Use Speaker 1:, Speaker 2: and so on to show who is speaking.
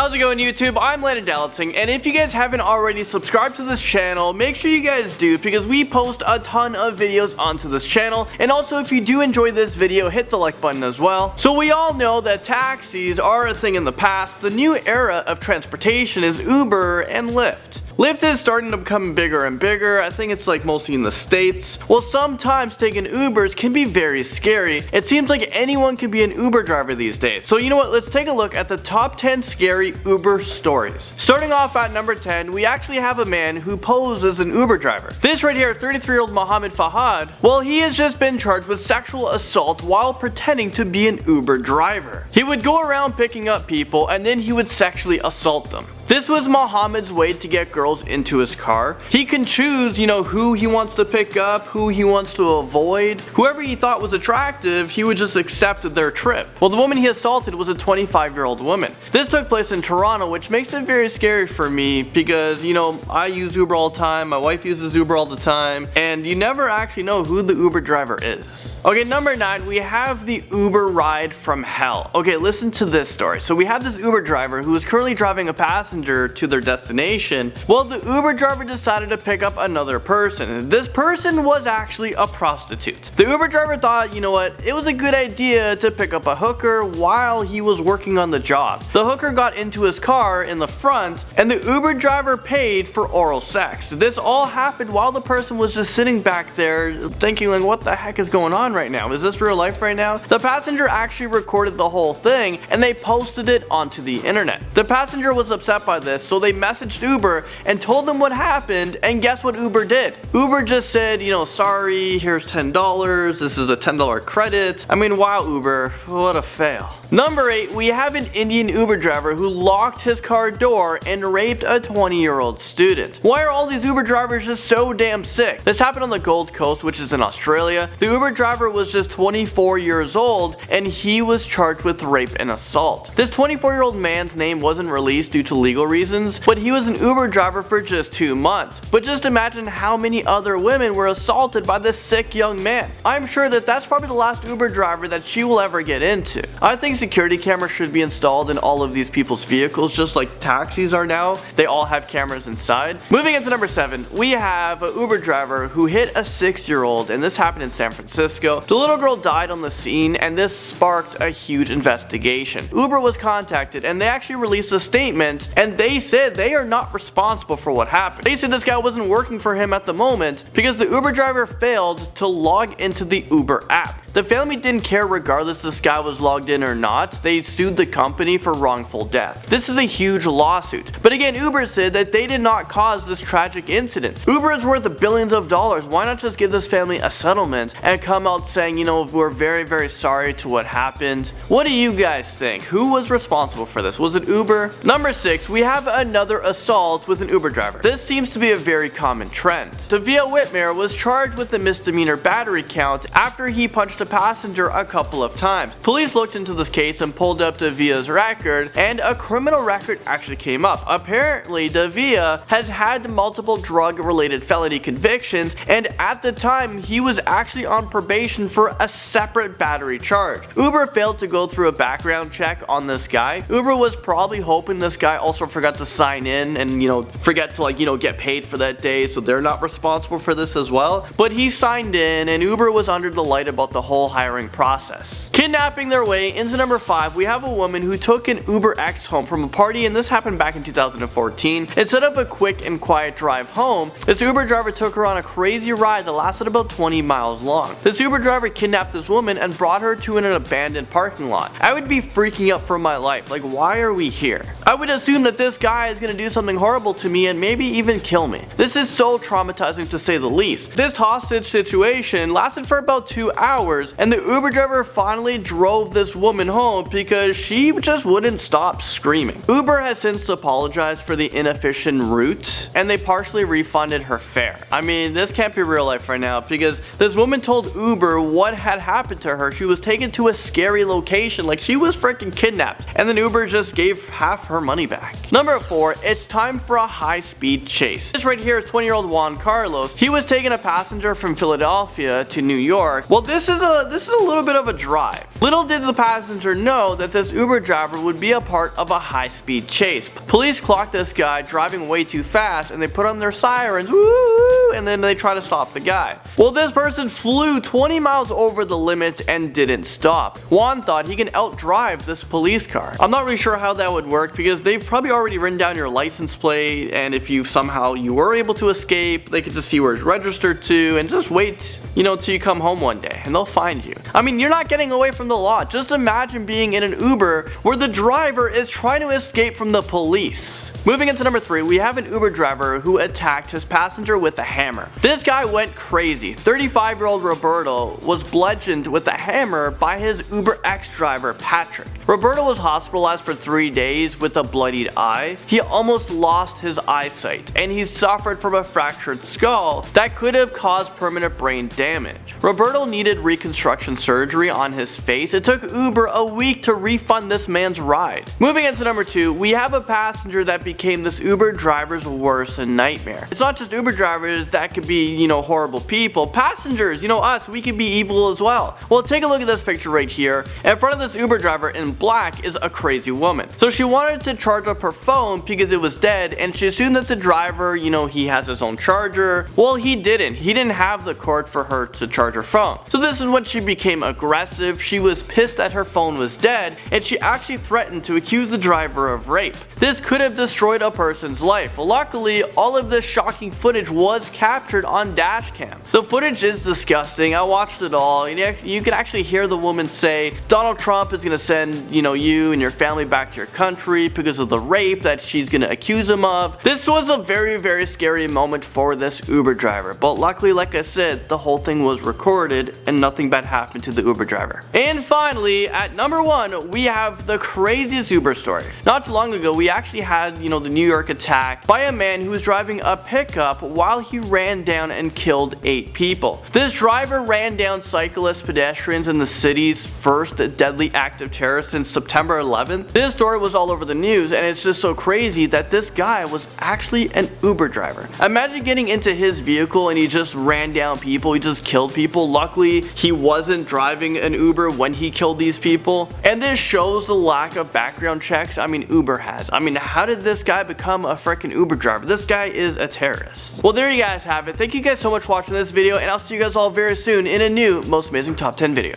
Speaker 1: How's it going, YouTube? I'm Landon Dallatsing, and if you guys haven't already subscribed to this channel, make sure you guys do, because we post a ton of videos onto this channel. And also, if you do enjoy this video, hit the like button as well. So we all know that taxis are a thing in the past. The new era of transportation is Uber and Lyft. Lyft is starting to become bigger and bigger. I think it's like mostly in the States. Well, sometimes taking Ubers can be very scary. It seems like anyone can be an Uber driver these days. So you know what, let's take a look at the top 10 scary Uber stories. Starting off at number 10, we actually have a man who posed as an Uber driver. This right here, 33-year-old Mohammed Fahad, well, he has just been charged with sexual assault while pretending to be an Uber driver. He would go around picking up people and then he would sexually assault them. This was Mohammed's way to get girls into his car. He can choose, who he wants to pick up, who he wants to avoid. Whoever he thought was attractive, he would just accept their trip. Well, the woman he assaulted was a 25-year-old woman. This took place in Toronto, which makes it very scary for me because, I use Uber all the time, my wife uses Uber all the time, and you never actually know who the Uber driver is. Okay, number 9, we have the Uber ride from hell. Okay, listen to this story. So we have this Uber driver who is currently driving a passenger to their destination. Well, the Uber driver decided to pick up another person. This person was actually a prostitute. The Uber driver thought, you know what, it was a good idea to pick up a hooker while he was working on the job. The hooker got into his car in the front and the Uber driver paid for oral sex. This all happened while the person was just sitting back there thinking like, what the heck is going on right now? Is this real life right now? The passenger actually recorded the whole thing and they posted it onto the internet. The passenger was upset by this, so they messaged Uber and told them what happened, and guess what Uber did? Uber just said, sorry, here's $10, this is a $10 credit. I mean, wow, Uber, what a fail. Number 8, we have an Indian Uber driver who locked his car door and raped a 20-year-old student. Why are all these Uber drivers just so damn sick? This happened on the Gold Coast, which is in Australia. The Uber driver was just 24 years old and he was charged with rape and assault. This 24-year-old man's name wasn't released due to legal reasons, but he was an Uber driver for just 2 months. But just imagine how many other women were assaulted by this sick young man. I'm sure that that's probably the last Uber driver that she will ever get into. I think security cameras should be installed in all of these people's vehicles, just like taxis are now. They all have cameras inside. Moving into number 7, we have an Uber driver who hit a 6-year-old, and this happened in San Francisco. The little girl died on the scene, and this sparked a huge investigation. Uber was contacted, and they actually released a statement, and they said they are not responsible for what happened. They said this guy wasn't working for him at the moment because the Uber driver failed to log into the Uber app. The family didn't care regardless this guy was logged in or not. They sued the company for wrongful death. This is a huge lawsuit. But again, Uber said that they did not cause this tragic incident. Uber is worth billions of dollars. Why not just give this family a settlement and come out saying, we're very, very sorry to what happened? What do you guys think? Who was responsible for this? Was it Uber? Number 6, we have another assault with an Uber driver. This seems to be a very common trend. Davia Whitmere was charged with a misdemeanor battery count after he punched a passenger a couple of times. Police looked into this case and pulled up Davia's record, and a criminal record actually came up. Apparently, Davia has had multiple drug-related felony convictions, and at the time, he was actually on probation for a separate battery charge. Uber failed to go through a background check on this guy. Uber was probably hoping this guy also forgot to sign in and, forget to get paid for that day, so they're not responsible for this as well. But he signed in, and Uber was under the light about the whole hiring process. Kidnapping their way into number 5, we have a woman who took an Uber X home from a party, and this happened back in 2014. Instead of a quick and quiet drive home, this Uber driver took her on a crazy ride that lasted about 20 miles long. This Uber driver kidnapped this woman and brought her to an abandoned parking lot. I would be freaking out for my life. Like, why are we here? I would assume that this guy is gonna do something horrible to me and maybe even kill me. This is so traumatizing to say the least. This hostage situation lasted for about 2 hours, and the Uber driver finally drove this woman home because she just wouldn't stop screaming. Uber has since apologized for the inefficient route, and they partially refunded her fare. I mean, this can't be real life right now because this woman told Uber what had happened to her. She was taken to a scary location, like she was freaking kidnapped, and then Uber just gave half her her money back. Number 4, it's time for a high-speed chase. This right here is 20-year-old Juan Carlos. He was taking a passenger from Philadelphia to New York. Well, this is a little bit of a drive. Little did the passenger know that this Uber driver would be a part of a high-speed chase. Police clocked this guy driving way too fast, and they put on their sirens, woo, and then they try to stop the guy. Well, this person flew 20 miles over the limit and didn't stop. Juan thought he can outdrive this police car. I'm not really sure how that would work because they've probably already written down your license plate, and if you somehow you were able to escape, they could just see where it's registered to and just wait, till you come home one day and they'll find you. I mean, you're not getting away from the law. Just imagine being in an Uber where the driver is trying to escape from the police. Moving into number 3, we have an Uber driver who attacked his passenger with a hammer. This guy went crazy. 35-year-old Roberto was bludgeoned with a hammer by his Uber X driver, Patrick. Roberto was hospitalized for 3 days with a bloodied eye. He almost lost his eyesight, and he suffered from a fractured skull that could have caused permanent brain damage. Roberto needed reconstruction surgery on his face. It took Uber a week to refund this man's ride. Moving into number 2, we have a passenger that became this Uber driver's worst nightmare. It's not just Uber drivers that could be, horrible people. Passengers, us, we could be evil as well. Well, take a look at this picture right here. In front of this Uber driver in black is a crazy woman. So she wanted to charge up her phone because it was dead, and she assumed that the driver, he has his own charger. Well, he didn't. He didn't have the cord for her to charge her phone. So this is when she became aggressive. She was pissed that her phone was dead, and she actually threatened to accuse the driver of rape. This could have destroyed a person's life. Well, luckily, all of this shocking footage was captured on dash cam. The footage is disgusting. I watched it all, and you can actually hear the woman say Donald Trump is going to send, you and your family back to your country because of the rape that she's going to accuse him of. This was a very, very scary moment for this Uber driver, but luckily, like I said, the whole thing was recorded and nothing bad happened to the Uber driver. And finally, at number 1, we have the craziest Uber story. Not too long ago, we actually had, the New York attack by a man who was driving a pickup while he ran down and killed 8 people. This driver ran down cyclists, pedestrians in the city's first deadly act of terror since September 11th. This story was all over the news, and it's just so crazy that this guy was actually an Uber driver. Imagine getting into his vehicle and he just ran down people, he just killed people. Luckily, he wasn't driving an Uber when he killed these people. And this shows the lack of background checks, Uber has. How did this guy become a freaking Uber driver? This guy is a terrorist. Well, there you guys have it. Thank you guys so much for watching this video, and I'll see you guys all very soon in a new Most Amazing Top 10 video.